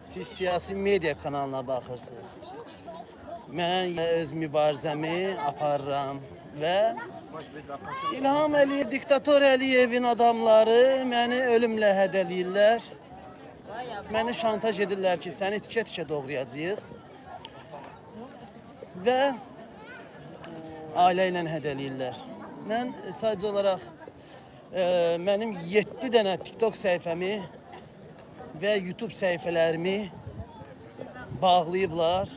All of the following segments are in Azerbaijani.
Siz siyasi medya kanalına baxırsınız. Mən öz mübarizəmi aparıram və İlham Əliyev, diktator Əliyevin adamları məni ölümlə hədələyirlər. Məni şantaj edirlər ki, səni tikə-tikə doğrayacağıq və ailə ilə hədələyirlər. Mən sadəcə olaraq mənim 7 dənə TikTok səhifəmi və YouTube səhifələrimi bağlayıblar.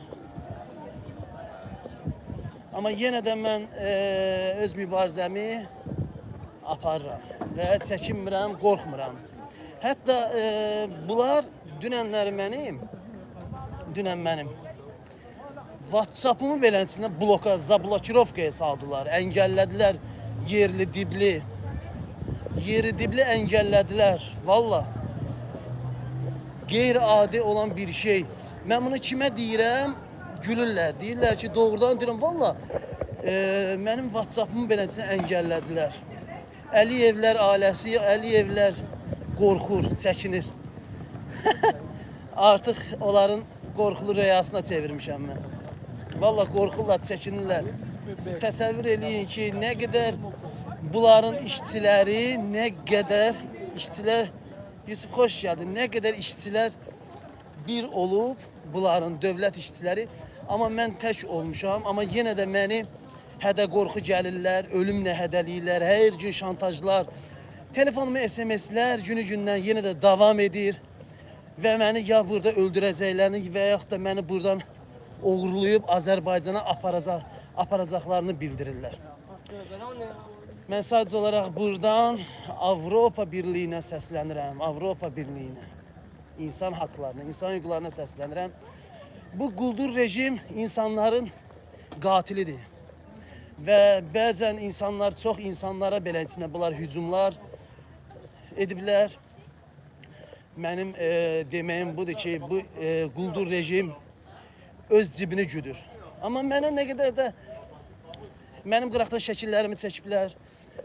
Amma yenə də mən öz mübarizəmi aparıram və çəkinmirəm, qorxmuram. Hətta bunlar dünənlər mənim WhatsApp-ımı beləsinə zablokirovkaya saldılar, əngəllədilər, yeri dibli əngəllədilər. Valla qeyri-adi olan bir şey. Mən bunu kimə deyirəm? Gülürlər. Deyirlər ki, doğrudan deyirəm, valla mənim WhatsApp-ımı beləsinə əngəllədilər. Əliyevlər ailəsi, Əliyevlər qorxur, çəkinir. Artıq onların qorxulu rüyasına çevirmişəm mən. Valla qorxurlar, çəkinirlər. Siz təsəvvür eləyin ki, nə qədər bunların işçiləri, Yusuf xoş gəldin, nə qədər işçilər bir olub, bunların dövlət işçiləri. Amma mən tək olmuşam, amma yenə də məni hədə-qorxu gəlirlər, ölümlə hədələyirlər, hər gün şantajlar. Telefonumu SMS-lər günü-gündən yenə də davam edir və məni ya burada öldürəcəklərini və yaxud da məni buradan uğurlayıb Azərbaycana aparacaqlarını bildirirlər. Mən sadəcə olaraq buradan Avropa Birliyinə səslənirəm, Avropa Birliyinə, insan haqlarına, insan hüquqlarına səslənirəm. Bu quldur rejim insanların qatilidir və bəzən insanlar, çox insanlara beləsinə bunlar hücumlar ediblər. Mənim deməyim budur ki, bu quldur rejim öz cibini güdür. Amma mənə nə qədər də mənim qıraqdan şəkillərimi çəkiblər.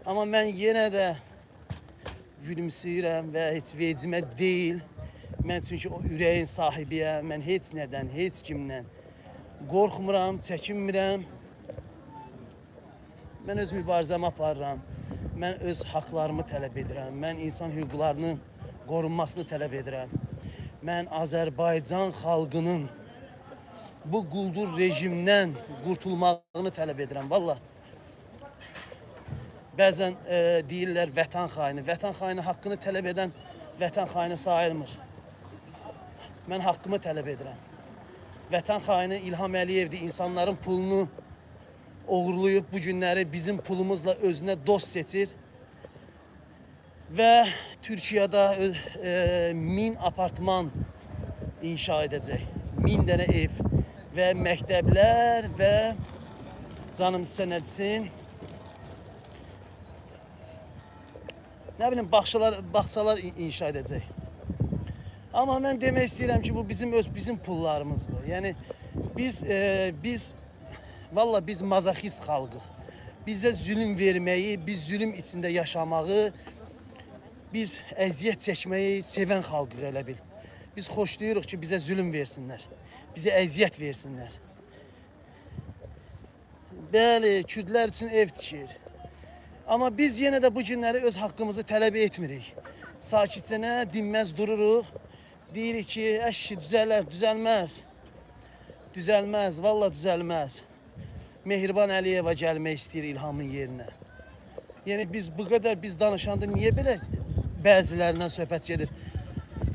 Amma mən yenə də gülümsəyirəm və heç vecimə deyil. Mən çünki o ürəyin sahibiyəm. Mən heç nədən, heç kimdən qorxmuram, çəkinmirəm. Mən öz mübarizəmi aparıram. Mən öz haqlarımı tələb edirəm. Mən insan hüquqlarının qorunmasını tələb edirəm. Mən Azərbaycan xalqının bu quldur rejimdən qurtulmağını tələb edirəm. Valla. Bəzən deyirlər vətən xaini. Vətən xaini haqqını tələb edən vətən xaini sayılmır. Mən haqqımı tələb edirəm. Vətən xaini İlham Əliyevdir. İnsanların pulunu uğurlayıb bu günləri bizim pulumuzla özünə dost seçir. Və Türkiyədə 1000 apartman inşa edəcək. 1000 dənə ev və məktəblər və canım sizə nə desin? Nə bilim, bağçalar inşa edəcək. Amma mən demək istəyirəm ki, bu bizim pullarımızdır. Yəni biz mazoxist xalqıq. Bizə zülm verməyi, biz zülm içində yaşamağı, biz əziyyət çəkməyi sevən xalqıq elə bil. Biz xoşlayırıq ki, bizə zülm versinlər, bizə əziyyət versinlər. Bəli, kürdlər üçün ev tikir. Amma biz yenə də bu günləri öz haqqımızı tələb etmirik. Sakitcənə dinməz dururuq. Deyirik ki, əşi düzələr, düzəlməz. Düzəlməz, valla düzəlməz. Mehriban Əliyeva gəlmək istəyir İlhamın yerinə. Yəni biz bu qədər danışanda niyə belə bəzilərindən söhbət gedir?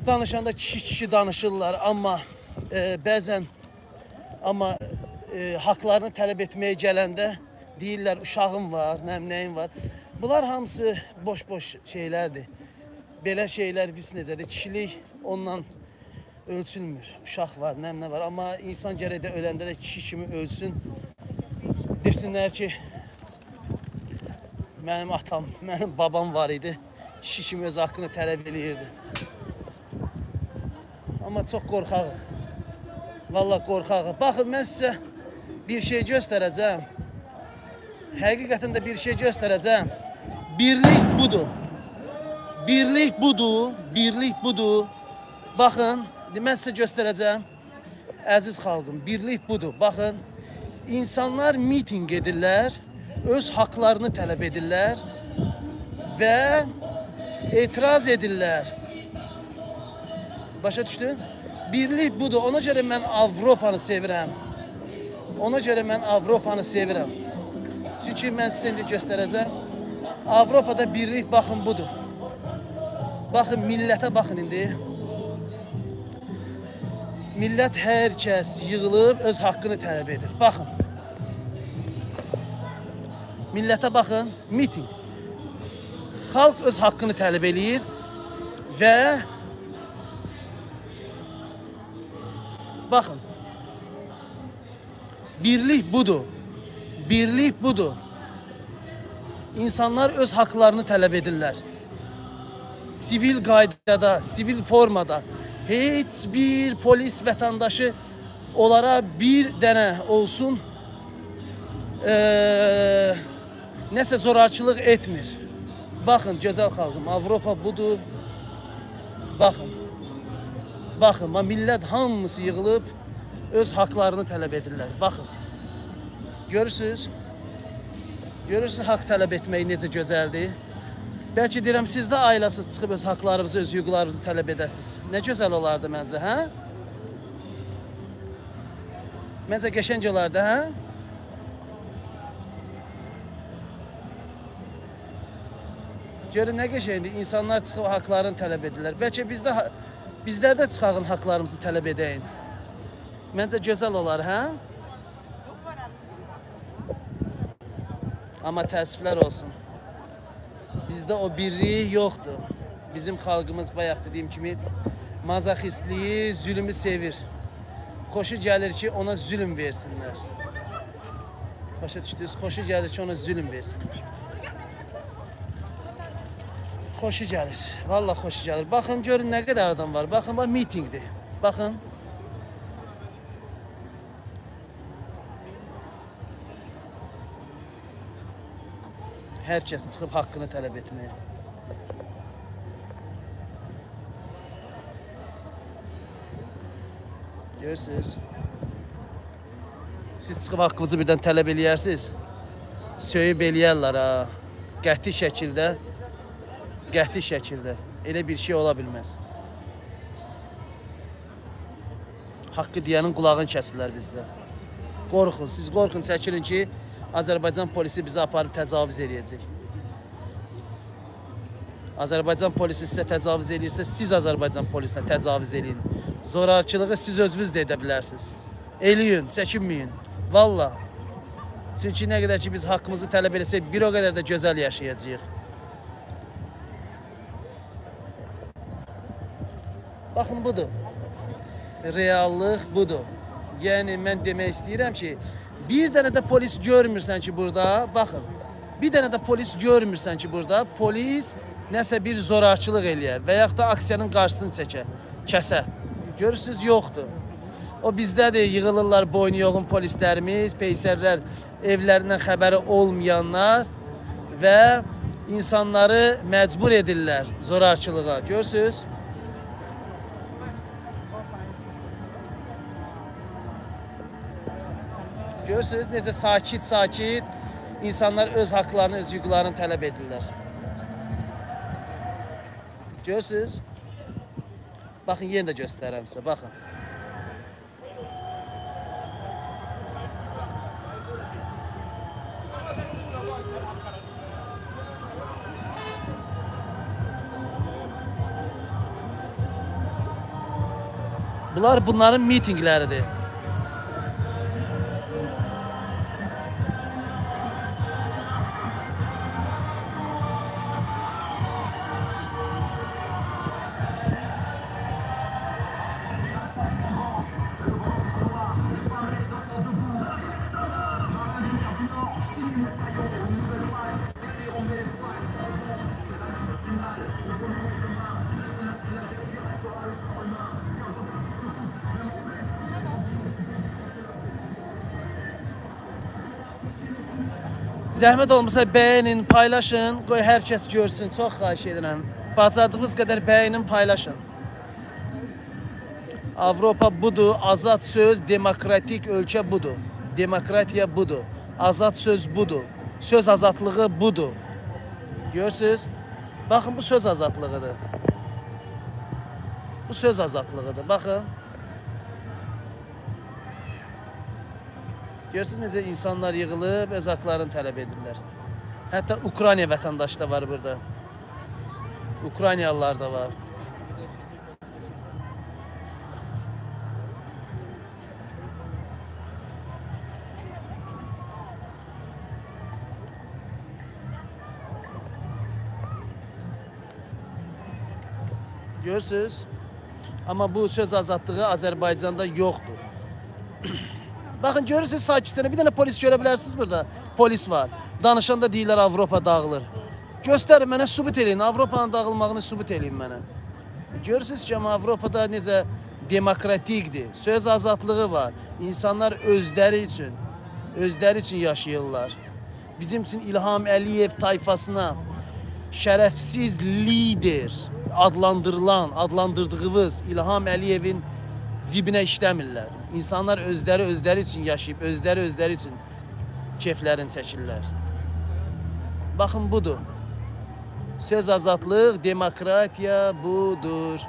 Danışanda kişi danışırlar, amma bəzən haqlarını tələb etməyə gələndə deyirlər uşağım var, nəyim var. Bunlar hamısı boş-boş şeylərdir. Belə şeylər biz necədir? Kişilik onunla ölçülmür. Uşaq var, nə var. Amma insan gərək də öləndə də kişi kimi ölsün. Desinlər ki, mənim atam, mənim babam var idi. Kişi kimi öz haqqını tələb eləyirdi. Amma çox qorxağıq. Vallahi qorxağıq. Baxın, mən sizə bir şey göstərəcəm. Həqiqətən də bir şey göstərəcəm. Birlik budur. Birlik budur. Baxın, Mən sizə göstərəcəm. Əziz xalqım, birlik budur. Baxın, insanlar miting edirlər, öz haqlarını tələb edirlər və etiraz edirlər. Başa düşdün? Birlik budur. Ona görə mən Avropanı sevirəm. Ona görə mən Avropanı sevirəm. Çünki mən sizə indi göstərəcəm. Avropada birlik baxın budur. Baxın millətə baxın indi. Millət hər kəs yığılıb öz haqqını tələb edir. Baxın. Millətə baxın, miting. Xalq öz haqqını tələb eləyir və baxın. Birlik budur. Birlik budur. İnsanlar öz haqlarını tələb edirlər. Sivil qaydada, sivil formada heç bir polis vətəndaşı onlara bir dənə olsun nəsə zorarçılıq etmir. Baxın, gözəl xalqım, Avropa budur. Baxın. Baxın, millət hamısı yığılıb öz haqlarını tələb edirlər. Baxın. Görürsünüz? Görürsünüz haqq tələb etmək necə gözəldir. Bəlkə deyirəm, siz də ailəsiz çıxıb öz haqlarınızı, öz hüquqlarınızı tələb edəsiniz. Nə gözəl olardı məncə, hə? Məncə qəşəng olardı, hə? Görün, nə qəşəngdir. İnsanlar çıxıb haqlarını tələb edirlər. Bəlkə bizlər də çıxağın haqlarımızı tələb edəyin. Məncə gözəl olar, hə? Amma təəssüflər olsun. Bizdə o birlik yoxdur. Bizim xalqımız bayaq dediyim kimi mazoxistliyi, zülmü sevir. Xoşu gəlir ki, ona zülm versinlər. Başa düşdünüz? Xoşu gəlir ki, ona zülm versinlər. Xoşu gəlir. Vallahi xoşu gəlir. Baxın, görün nə qədər adam var. Baxın, bax mitingdir. Baxın. Hər kəs çıxıb haqqını tələb etməyə. Görürsünüz? Siz çıxıb haqqınızı birdən tələb eləyərsiniz. Söyüb eləyərlər ha. Qəti şəkildə. Qəti şəkildə. Elə bir şey ola bilməz. Haqqı deyənin qulağını kəsirlər bizdə. Qorxun, siz qorxun, çəkilin ki, Azərbaycan polisi bizi aparıb təcavüz eləyəcək. Azərbaycan polisi sizə təcavüz eləyirsə, siz Azərbaycan polisinə təcavüz eləyin. Zorarçılığı siz özünüz də edə bilərsiniz. Eləyin, çəkinməyin. Valla. Çünki nə qədər ki biz haqqımızı tələb eləsək, bir o qədər də gözəl yaşayacağıq. Baxın, budur. Reallıq budur. Yəni, mən demək istəyirəm ki, bir dənə də polis görmürsən ki burada, baxın, bir dənə də polis görmürsən ki burada, polis nəsə bir zorarçılıq eləyə və yaxud da aksiyanın qarşısını çəkə, kəsə. Görürsünüz, yoxdur. O bizdədir, yığılırlar boynu yoğun polislərimiz, peysərlər, evlərindən xəbəri olmayanlar və insanları məcbur edirlər zorarçılığa. Görürsünüz? Görürsünüz necə sakit-sakit insanlar öz haqlarını, öz hüquqlarını tələb edirlər. Görürsünüz? Baxın, yenə də göstərəm sizə, baxın. Bunlar bunların mitingləridir. Zəhmət olmasa bəyənin, paylaşın, qoy hər kəs görsün. Çox xahiş edirəm. Bacardığınız qədər bəyənin, paylaşın. Avropa budur, azad söz, demokratik ölkə budur. Demokratiya budur. Azad söz budur. Söz azadlığı budur. Görürsünüz? Bakın bu söz azadlığıdır. Bu söz azadlığıdır. Bakın. Görürsünüz necə insanlar yığılıb öz haqlarını tələb edirlər. Hətta Ukrayna vətəndaşı da var burada. Ukraynalılar da var. Görürsünüz. Ama bu söz azadlığı Azərbaycanda yoxdur. Bakın görürsünüz sakitçilərini. Bir dənə polis görə bilərsiniz burada. Polis var. Danışanda deyirlər Avropa dağılır. Göstərin mənə, sübut eləyin. Avropanın dağılmağını sübut eləyin mənə. Görürsünüz ki, ama Avropada necə demokratikdir. Söz azadlığı var. İnsanlar özləri üçün yaşayırlar. Bizim için İlham Əliyev tayfasına şərəfsiz lider adlandırdığımız İlham Əliyevin cibinə işləmirlər. İnsanlar özləri üçün yaşayıb, özləri üçün keyflərini çəkirlər. Baxın budur. Söz azadlıq, demokratiya budur.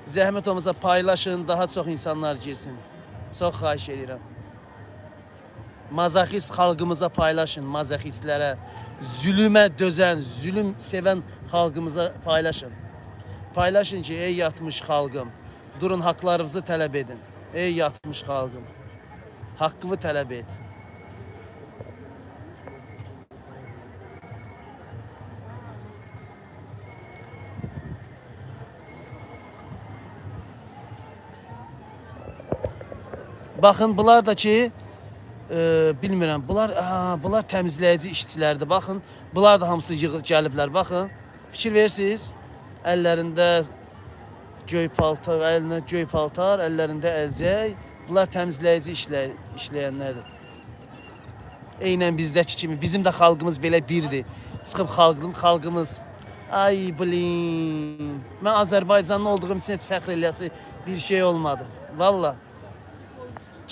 Zəhmət olmasa paylaşın, daha çox insanlar girsin. Çox xahiş edirəm. Mazaxist xalqımıza paylaşın, mazaxistlərə, zülümə dözən, zülüm sevən xalqımıza paylaşın. Paylaşın ki, ey yatmış xalqım, durun haqlarınızı tələb edin. Ey yatmış xalqım, haqqımı tələb et. Baxın, bunlar da ki, bilmirəm, bunlar təmizləyici işçilərdir. Baxın, bunlar da hamısı yığılıb gəliblər. Baxın, fikir verirsiniz, əllərində göy paltar, əllərində əlcək. Bunlar təmizləyici işləyənlərdir. Eynən bizdəki kimi, bizim də xalqımız belə birdir. Çıxıb xalqımız, ay bilin, mən Azərbaycanlı olduğum üçün heç fəxr eləyəsi bir şey olmadı. Valla.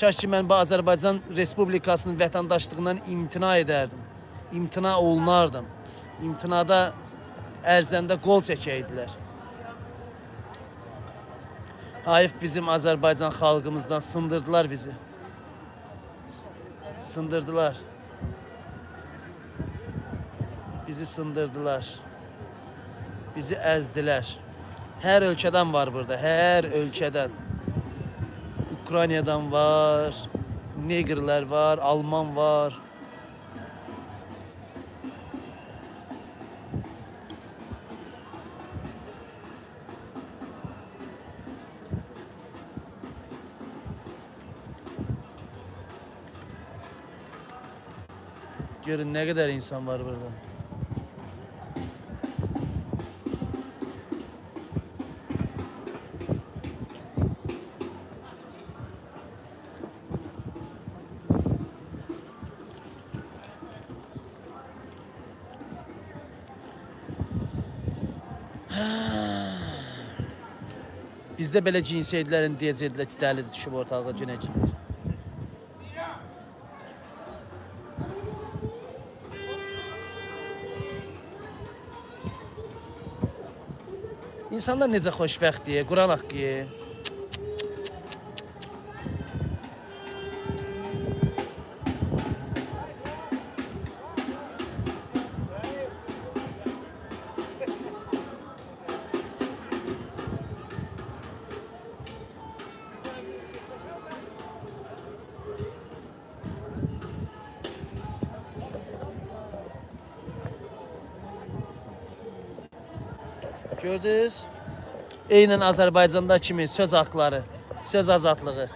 Kaş ki, mən bu Azərbaycan Respublikasının vətəndaşlığından imtina edərdim. İmtina olunardım. İmtinada ərzəndə qol çəkəydilər. Hayf bizim Azərbaycan xalqımızdan sındırdılar bizi. Sındırdılar. Bizi sındırdılar. Bizi əzdilər. Hər ölkədən var burada, hər ölkədən. Ukraynadan var, Negerlər var, Alman var. Görün ne kadar insan var burada. Bizdə belə cinsiyetlərin deyəcəklər ki, dəli düşüb ortalığa günə giyinir. İnsanlar necə xoşbəxtdir, Quran haqqı. Gördünüz? Eynən Azərbaycanda kimi söz haqları, söz azadlığı.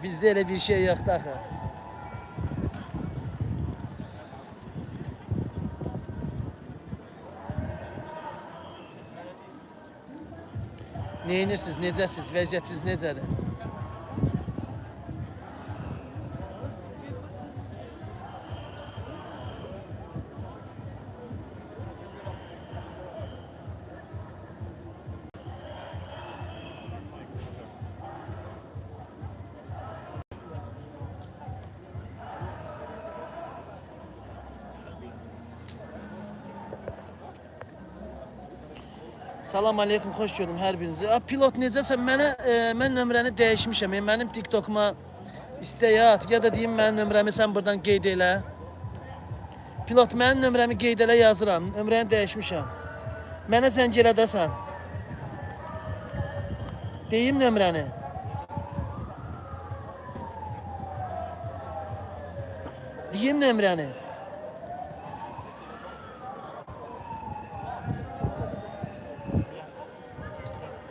Bizdə elə bir şey yoxdur axı. Neyinirsiniz, necəsiniz, vəziyyətiniz necədir? Salam aleykum, xoş gördüm hər birinizi. Pilot necəsən? Mən nömrəni dəyişmişəm. Mənim TikTokuma istəyə at ya da deyim mənim nömrəmi sən buradan qeyd elə. Pilot mənim nömrəmi qeyd elə yazıram. Nömrəni dəyişmişəm. Mənə zəng elədəsən. Deyim nömrəni. Deyim nömrəni.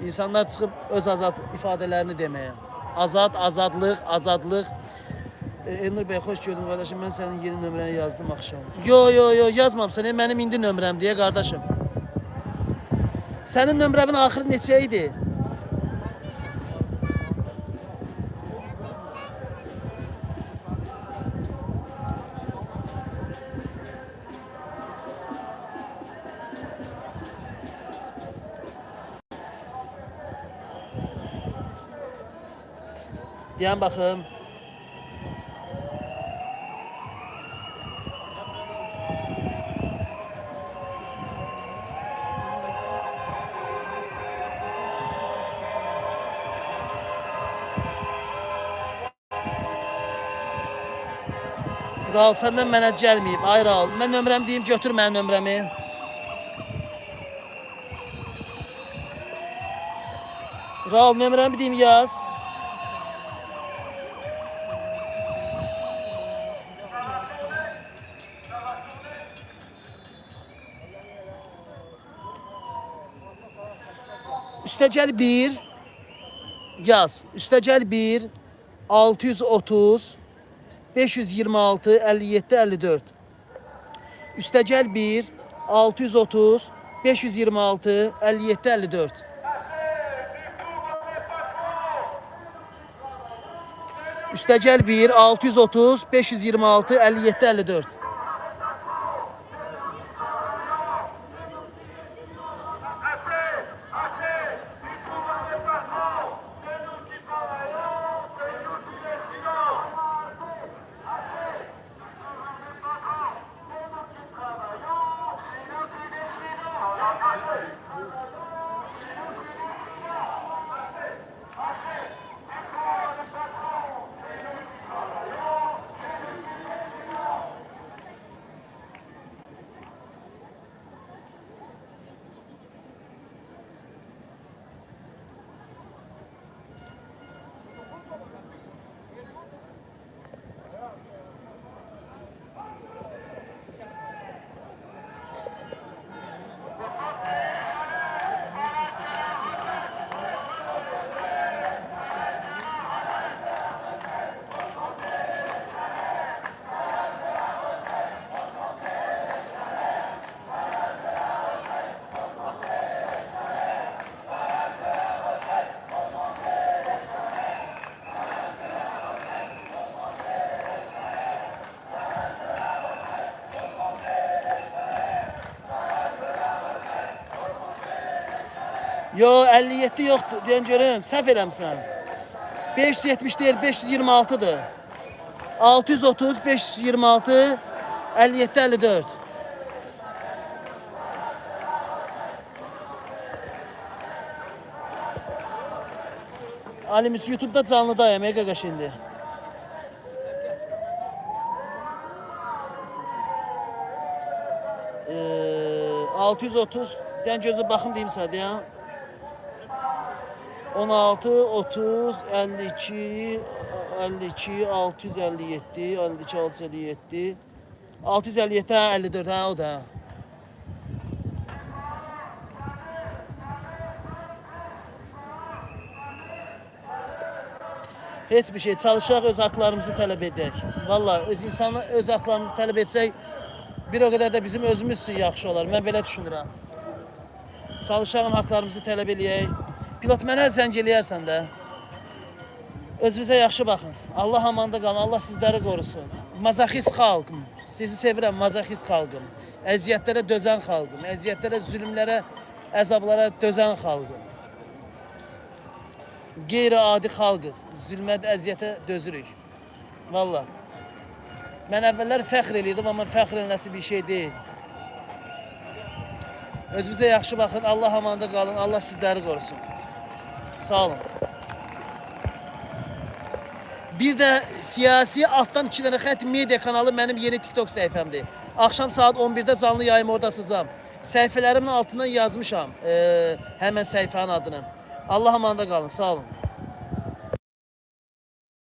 İnsanlar çıxıb öz azad ifadələrini deməyə. Azad, azadlıq, azadlıq. Elnur bəy, xoş gördüm qardaşım. Mən sənin yeni nömrəni yazdım axşam. Yo, yazmamsan. Mənim indi nömrəm deyə qardaşım. Sənin nömrəmin axırı neçə idi? Deyən baxım. Raul, səndən mənə gəlməyib. Ay Raul, mən nömrəmi deyim, götür mənim nömrəmi. Raul, nömrəmi deyim, yaz. Üstəgəl 1 yaz. Üstəgəl 1 630 526 57 54. Üstəgəl 1 630 526 57 54. Üstəgəl 1 630 526 57 54. Yo, 57 yoxdur. Deyən görüm, səhv eləmsən. 570 deyil, 526'dır. 630 526 57 54. Alimis YouTube'da canlıdayım, Ega şimdi. Ee, 630 den gözü bakım diyeyim sana ya. 16 30 52 52 657 52 657 657 ha 54 ha o da. Heç bir şey, çalışaq, öz haqlarımızı tələb edək. Vallahi öz insanlar öz haqlarımızı tələb etsək bir o qədər də bizim özümüz üçün yaxşı olar. Mən belə düşünürəm. Çalışağın haqlarımızı tələb eləyək. Pilot, mənə zəng eləyərsən də. Özünüzə yaxşı baxın. Allah amanda qalın. Allah sizləri qorusun. Mazoxist xalqım. Sizi sevirəm, mazoxist xalqım. Əziyyətlərə dözən xalqım. Əziyyətlərə, zülmlərə, əzablara dözən xalqım. Qeyri-adi xalqıq. Zülmə, əziyyətə dözürük. Vallahi. Mən əvvəllər fəxr eləyirdim, amma fəxr eləməsi bir şey deyil. Özünüzə yaxşı baxın. Allah amanda qalın. Allah sizləri qorusun. Sağ olun. Bir də siyasi altdan 2 dənə xətt media kanalı mənim yeni TikTok səhifəmdir. Axşam saat 11-də canlı yayım orada açacağam. Səhifələrimin altından yazmışam həmən səhifənin adını. Allah amanda qalın. Sağ olun.